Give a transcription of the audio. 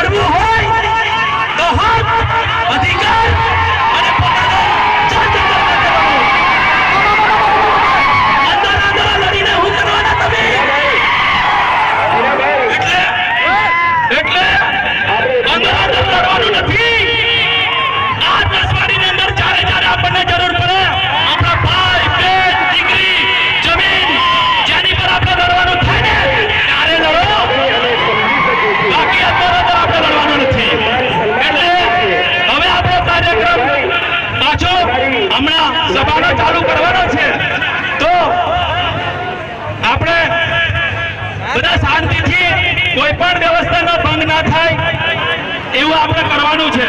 લડવું હોય તો હક અધિકાર અને પોતાનો જાત કરવાનો અંદર લડીને હું કરવાના તમે એટલે અંદર લડવાનું નથી આ દસવાડીની અંદર ચારે આપણને જરૂર પડે આપણા ભાઈ બેન દીકરી જમીન જેની પર આપણે લડવાનું થાય ને ત્યારે લડો બાકી અત્યારે આપણે લડવાનું નથી એટલે હવે આપણો કાર્યક્રમ પાછો હમણાં સભાનો ચાલુ કરવાનો છે તો આપણે બધા શાંતિથી કોઈ પણ વ્યવસ્થાનો ભંગ ના થાય એવું આપણે કરવાનું છે